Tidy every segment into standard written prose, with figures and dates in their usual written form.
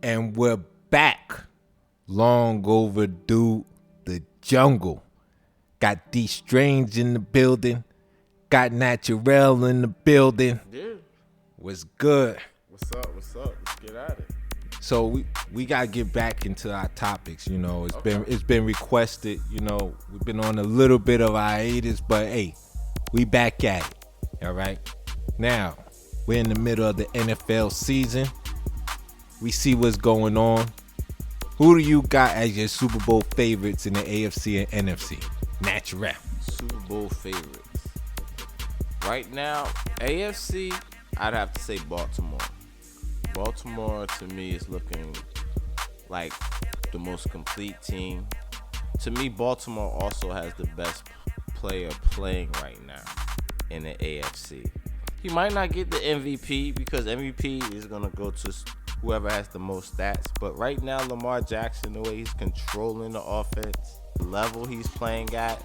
And we're back. Long overdue. The jungle. Got D Strange in the building. Got Naturel in the building. Yeah. What's good? What's up? Let's get at it. So we gotta get back into our topics. You know, it's been requested. You know, we've been on a little bit of hiatus, but hey, we back at it. All right. Now we're in the middle of the NFL season. We see what's going on. Who do you got as your Super Bowl favorites in the AFC and NFC? Natural. Super Bowl favorites. Right now, AFC, I'd have to say Baltimore. Baltimore, to me, is looking like the most complete team. To me, Baltimore also has the best player playing right now in the AFC. He might not get the MVP because MVP is going to go to whoever has the most stats. But right now, Lamar Jackson, the way he's controlling the offense, the level he's playing at,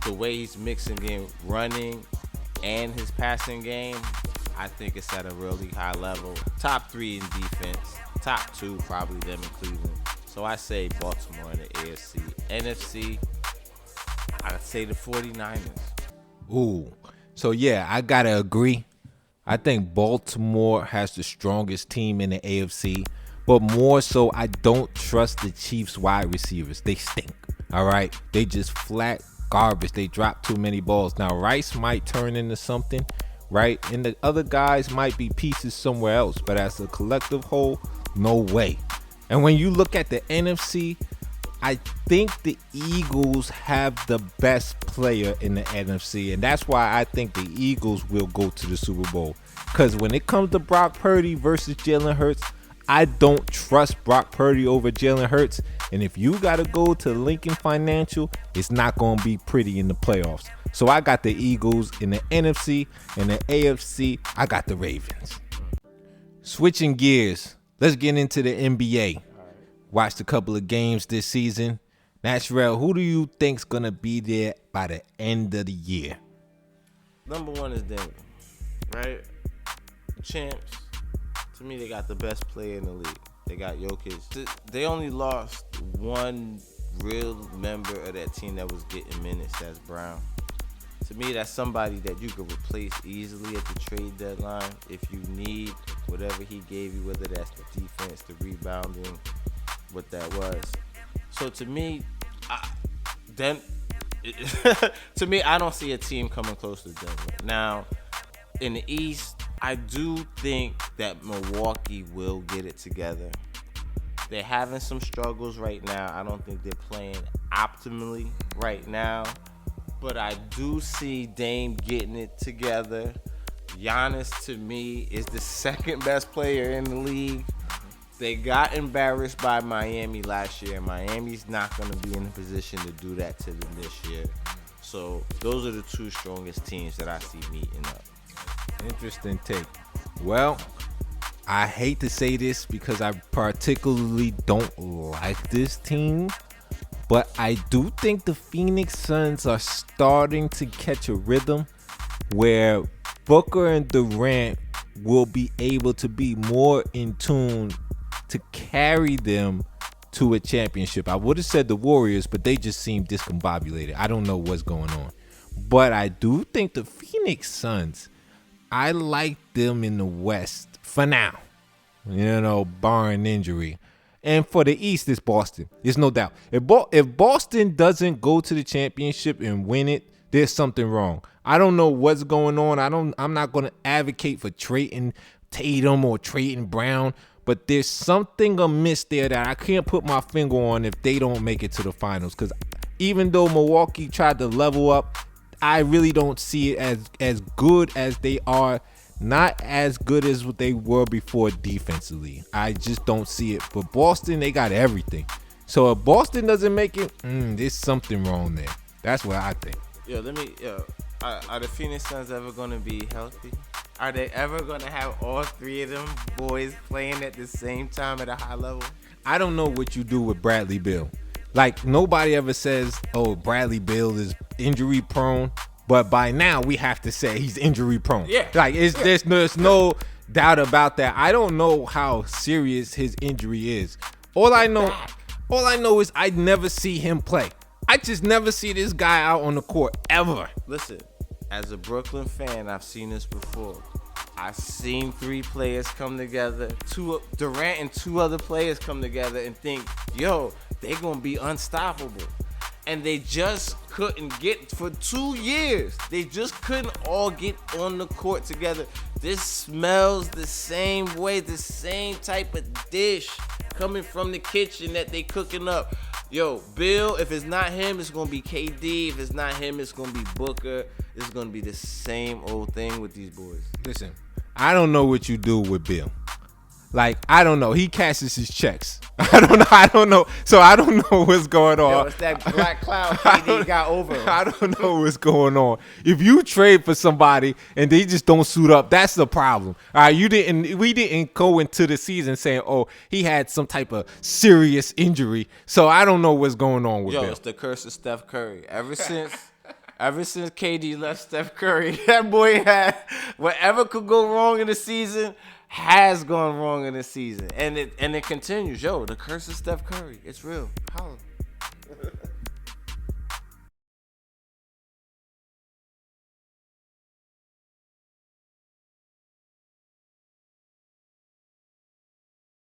the way he's mixing in running and his passing game, I think it's at a really high level. Top 3 in defense. Top 2, probably them in Cleveland. So I say Baltimore in the AFC. NFC, I'd say the 49ers. Ooh. So, yeah, I got to agree. I think Baltimore has the strongest team in the AFC. But more so, I don't trust the Chiefs wide receivers. They stink. All right? They just flat garbage. They drop too many balls. Now, Rice might turn into something, right? And the other guys might be pieces somewhere else. But as a collective whole, no way. And when you look at the NFC, I think the Eagles have the best player in the NFC. And that's why I think the Eagles will go to the Super Bowl. Because when it comes to Brock Purdy versus Jalen Hurts, I don't trust Brock Purdy over Jalen Hurts. And if you got to go to Lincoln Financial, it's not going to be pretty in the playoffs. So I got the Eagles in the NFC. And the AFC, I got the Ravens. Switching gears, let's get into the NBA. Watched a couple of games this season. Naturel, who do you think's going to be there by the end of the year? Number 1 is Denver, right? Champs. To me, they got the best player in the league. They got Jokic. They only lost one real member of that team that was getting minutes. That's Brown. To me, that's somebody that you could replace easily at the trade deadline if you need whatever he gave you, whether that's the defense, the rebounding, what that was. So to me, I don't see a team coming close to Denver. Now, in the East, I do think that Milwaukee will get it together. They're having some struggles right now. I don't think they're playing optimally right now. But I do see Dame getting it together. Giannis, to me, is the second best player in the league. They got embarrassed by Miami last year. Miami's not going to be in a position to do that to them this year. So those are the 2 strongest teams that I see meeting up. Interesting take. Well, I hate to say this because I particularly don't like this team, but I do think the Phoenix Suns are starting to catch a rhythm where Booker and Durant will be able to be more in tune to carry them to a championship. I would have said the Warriors, but they just seem discombobulated. I don't know what's going on. But I do think the Phoenix Suns, I like them in the West for now, you know, barring injury. And for the East, it's Boston. There's no doubt. If Boston doesn't go to the championship and win it, there's something wrong. I don't know what's going on. I'm not going to advocate for trading Tatum or trading Brown, but there's something amiss there that I can't put my finger on if they don't make it to the finals. Because even though Milwaukee tried to level up, I really don't see it as good as they are. Not as good as what they were before defensively. I just don't see it. But Boston, they got everything. So if Boston doesn't make it, there's something wrong there. That's what I think. Are the Phoenix Suns ever going to be healthy? Are they ever going to have all 3 of them boys playing at the same time at a high level? I don't know what you do with Bradley Beal. Like, nobody ever says, oh, Bradley Beal is injury prone. But by now, we have to say he's injury prone. Yeah. Like, there's no doubt about that. I don't know how serious his injury is. All I know is I never see him play. I just never see this guy out on the court ever. Listen, as a Brooklyn fan, I've seen this before. I've seen 3 players come together, Durant and 2 other players come together and think, yo, they're going to be unstoppable. And they just couldn't get, for 2 years, they just couldn't all get on the court together. This smells the same way, the same type of dish coming from the kitchen that they cooking up. Yo, Beal, if it's not him, it's going to be KD. If it's not him, it's going to be Booker. It's going to be the same old thing with these boys. Listen, I don't know what you do with Beal. Like, I don't know. He cashes his checks. I don't know. So I don't know what's going on. Yo, it's that black cloud KD got over him. I don't know what's going on. If you trade for somebody and they just don't suit up, that's the problem. All right, we didn't go into the season saying, oh, he had some type of serious injury. So I don't know what's going on with Bill. It's the curse of Steph Curry. Ever since KD left Steph Curry, that boy had whatever could go wrong in the season has gone wrong in the season, and it continues. Yo, the curse of Steph Curry. It's real. Holla.